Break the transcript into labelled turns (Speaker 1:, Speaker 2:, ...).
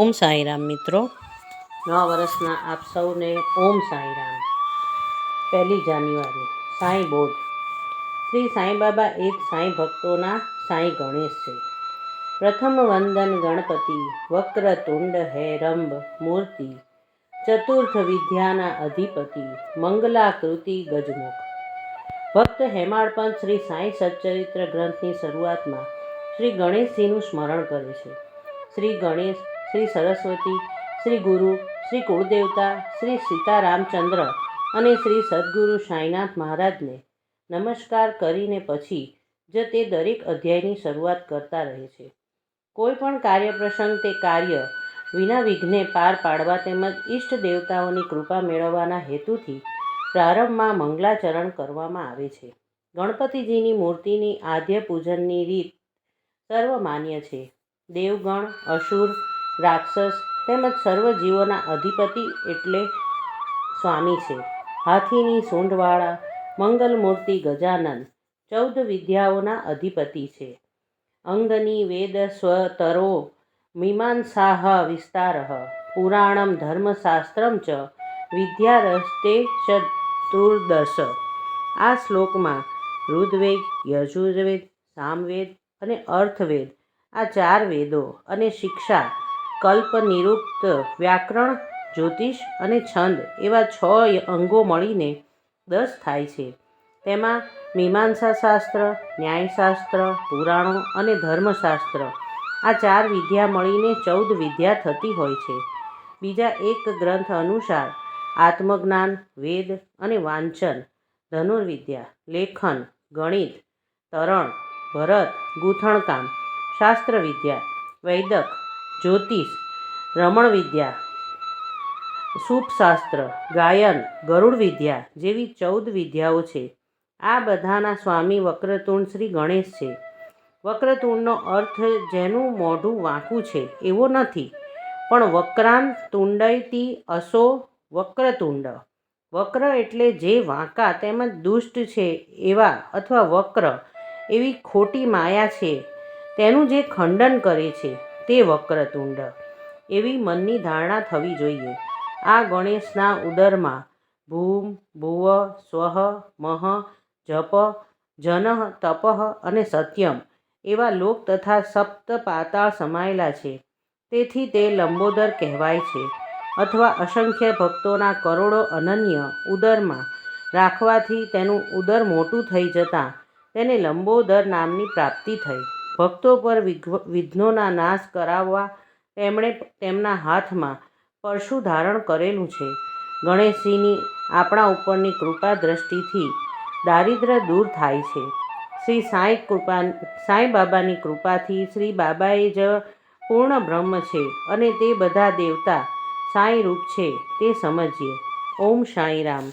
Speaker 1: ઓમ સાંઈરામ મિત્રો, નવા વર્ષના આપ સૌને ઓમ સાંઈરામ। 1 જાન્યુઆરી સાંઈ બોધ। શ્રી સાંઈબાબા એ જ સાંઈ ભક્તોના સાંઈ ગણેશ છે। પ્રથમ વંદન ગણપતિ, વક્રતુંડ હેરંબ મૂર્તિ, ચતુર્થ વિદ્યાના અધિપતિ, મંગલાકૃતિ ગજમુખ। ભક્ત હેમાળપંત શ્રી સાંઈ સચ્ચરિત્ર ગ્રંથની શરૂઆતમાં શ્રી ગણેશજીનું સ્મરણ કરે છે। શ્રી ગણેશ, શ્રી સરસ્વતી, શ્રી ગુરુ, શ્રી કુળદેવતા, શ્રી સીતારામચંદ્ર અને શ્રી સદગુરુ સાંઈનાથ મહારાજને નમસ્કાર કરીને પછી જ તે દરેક અધ્યાયની શરૂઆત કરતા રહે છે। કોઈ પણ કાર્ય પ્રસંગ તે કાર્ય વિના વિઘ્ને પાર પાડવા તેમજ ઈષ્ટ દેવતાઓની કૃપા મેળવવાના હેતુથી પ્રારંભમાં મંગલાચરણ કરવામાં આવે છે। ગણપતિજીની મૂર્તિની આદ્ય પૂજનની રીત સર્વમાન્ય છે। દેવગણ, અસુર, રાક્ષસ તેમજ સર્વ જીવોના અધિપતિ એટલે સ્વામી છે। હાથીની સૂંઢવાળા મંગલમૂર્તિ ગજાનન 14 વિદ્યાઓના અધિપતિ છે। અંગની વેદ સ્વતરો મીમાંસાઃ વિસ્તારઃ પુરાણમ ધર્મશાસ્ત્રમ ચ વિદ્યારસ્તે ચતુર્દશ। આ શ્લોકમાં ઋગ્વેદ, યજુર્વેદ, સામવેદ અને અથર્વવેદ આ 4 વેદો અને શિક્ષા, કલ્પ, નિરુક્ત, વ્યાકરણ, જ્યોતિષ અને છંદ એવા 6 અંગો મળીને 10 થાય છે। તેમાં મીમાંસા શાસ્ત્ર, ન્યાયશાસ્ત્ર, પુરાણો અને ધર્મશાસ્ત્ર આ 4 વિદ્યા મળીને 14 વિદ્યા થતી હોય છે। બીજા એક ગ્રંથ અનુસાર આત્મજ્ઞાન, વેદ અને વાંચન, ધનુર્વિદ્યા, લેખન, ગણિત, તરણ, ભરત, ગૂંથણકામ, શાસ્ત્રવિદ્યા, વૈદક, જ્યોતિષ, રમણવિદ્યા, સૂપશાસ્ત્ર, ગાયન, ગરુડ વિદ્યા જેવી 14 વિદ્યાઓ છે। આ બધાના સ્વામી વક્રતુંડ શ્રી ગણેશ છે। વક્રતુંડનો અર્થ જેનું મોઢું વાંકું છે એવો નથી, પણ વક્રાન તુંડયતિ અસો વક્રતુંડ। વક્ર એટલે જે વાંકા તેમજ દુષ્ટ છે એવા અથવા વક્ર એવી ખોટી માયા છે તેનું જે ખંડન કરે છે તે વક્રતુંડ એવી મનની ધારણા થવી જોઈએ। આ ગણેશના ઉદરમાં ભૂમ, ભુવ, સ્વઃ, મહ, જપ, જનઃ, તપઃ અને સત્યમ એવા લોક તથા સપ્ત પાતાળ સમાયેલા છે। તેથી તે લંબોદર કહેવાય છે અથવા અસંખ્ય ભક્તોના કરોડો અનન્ય ઉદરમાં રાખવાથી તેનું ઉદર મોટું થઈ જતાં તેને લંબોદર નામની પ્રાપ્તિ થઈ। ભક્તો પર વિઘ્નોના નાશ કરાવવા તેમણે તેમના હાથમાં પરશુ ધારણ કરેલું છે। ગણેશજીની આપણા ઉપરની કૃપા દ્રષ્ટિથી દારિદ્ર્ય દૂર થાય છે। શ્રી સાંઈ બાબાની કૃપાથી શ્રી બાબાએ જ પૂર્ણ બ્રહ્મ છે અને તે બધા દેવતા સાંઈ રૂપ છે તે સમજીએ। ઓમ સાંઈરામ।